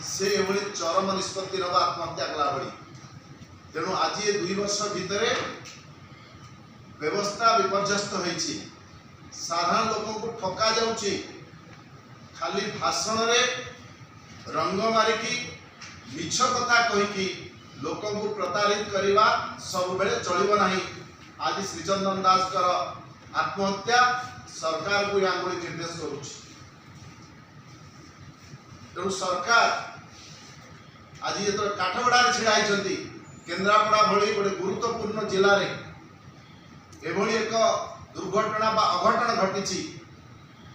से एभली चरम निष्पत्ति नब आत्महत्या कला भली। तेणु आज ये 2 वर्ष भितर व्यवस्था विपर्यस्त होईछि। साधारण लोक को ठका जाउछि। खाली भाषण रे रंग मारिकी मिछ कथा कहीकि लोक को प्रतारित करवा सब बेले चलिबो नाही। आज श्रीचंदन दास कर आत्महत्या सरकार को आंगुली निर्देश करुछि। तेणु सरकार आज ये तो काठगड़ार छिड़ा होती केन्द्रापड़ा भली गोटे गुरुत्वपूर्ण जिले में एभली एक दुर्घटना बा अघटन घटी।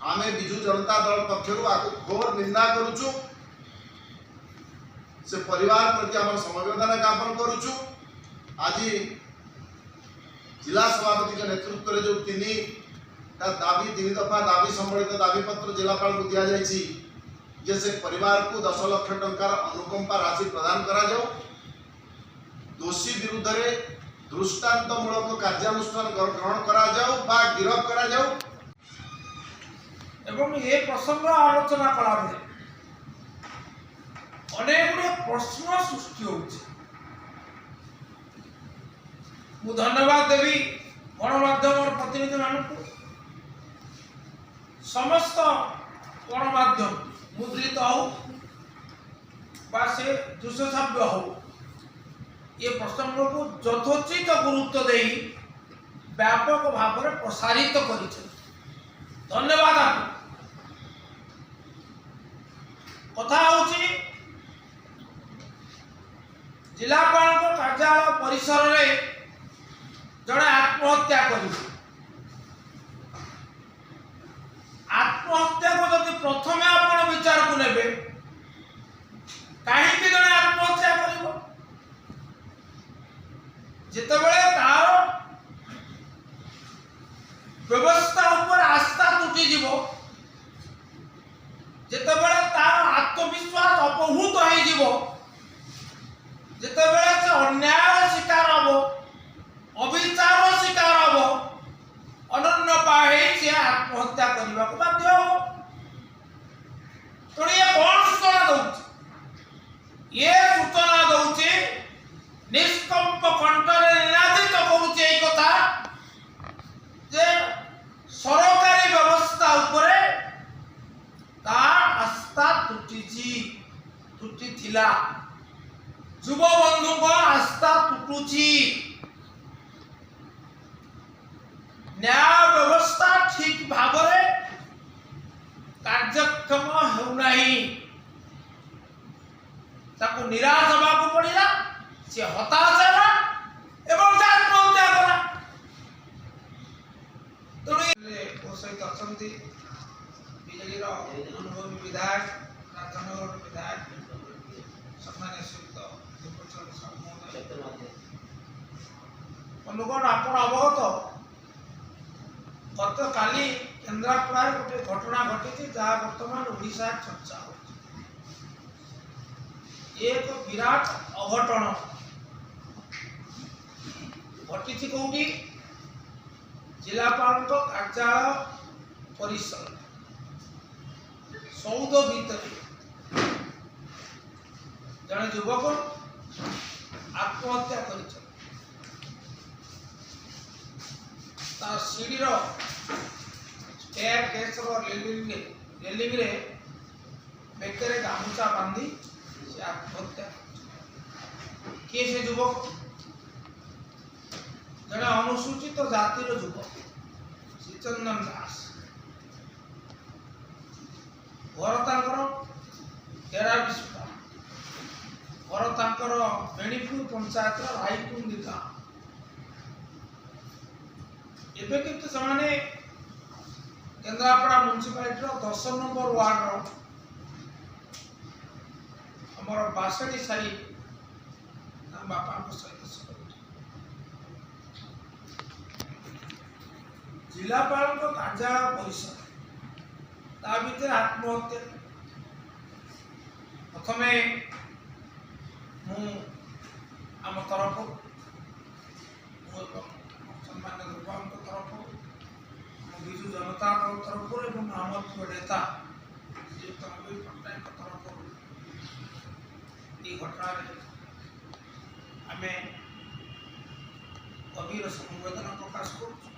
आम विजु जनता दल पक्षर आपको घोर निंदा करुचु। से परिवार प्रति आम समवेदना ज्ञापन करुचु। आज जिला सभापति के नेतृत्व में जो 3 दफा दाबी सम्बलित दाबी पत्र जिलापाल को दि जाइए जे से परिवार को 10 लाख टंकार अनुकंपा राशि प्रदान करा जाओ। दोषी विरुद्ध में दृष्टांतमूलक कार्यानुष्ठान ग्रहण करा जाओ बा गिरफ करा जाओ। एवं ये प्रसंग आलोचना कला बेले अनेक गुड़े प्रश्न सृष्टि होउछि। मु धन्यवाद देवी गणमाध्यम प्रतिनिधि मानक समस्त गणमाध्यम मुद्रित हो बा से दृश्य श्राव्य हो ये प्रसंग को यथोचित गुरुत्व दे व्यापक भाव में प्रसारित कर। धन्यवाद आपको। कथा होची जिलापाल कार्यालय परिसर में जड़े आत्महत्या कर। आत्महत्या को जब प्रथम आप विचार को नेबे कहीं जड़े आत्महत्या कर जितेबले तार व्यवस्था ऊपर आस्था तुटी जीव जितेबले तार आत्मविश्वास अपहूत हो जीव जितेबले से अन्याय शिकार हम अविचार शिकार हम अनन्य पाए से आत्महत्या करने को बाध्य हो। तो ये कौन सूचना दौर ये सूचना दौर निष्कंप कंठरे निनादित करुचे एक कथा जे सरकारी व्यवस्था उपरे ता आस्था तुटी थिला। युव बंधु को आस्था तुटुची। न्याय व्यवस्था ठीक भाव कार्यक्षम होना निराश हवा पड़ा से हताश है एवं आत्महत्या कला। तेणु सहित अच्छा बीजेडी अनुभवी विधायक राजनगर विधायक सम्मान्य श्रीयुक्त बंधुगण आप अवगत गत काली केन्द्रापड़ा गोटे घटना घटी जहाँ बर्तमान ओडिशा चर्चा हो। एक विराट अघटन घटी कौटी जिलापाल कार्यालय परिसर सौद भीतर जड़े युवक आत्महत्या कर सीढ़ी स्टेयर केस रेलिंग रे बेकरे गामुचा बांधी से आत्महत्या किए से युवक जड़े अनुसूचित जातिर युवक श्रीचंदन दास घर तेरा विस्फा घर बेणीपुर पंचायत राईकुंडी गाँव एवं किंतु से केन्द्रापड़ा म्यूनिसिपालिटी 10 नंबर वार्ड हमर बासड़ी साई बापा सहित जिलापाल कार्यालय परिसर ता भीतर आत्महत्या प्रथम आम तरफ सम्मान्य गुरुबाबू तरफ विजु जनता दल तरफ आम प्रिय नेता श्रीयुक्त नवीन पट्टनायक तरफ এই ঘটনার আমি গভীর সমবেদনা প্রকাশ করছি।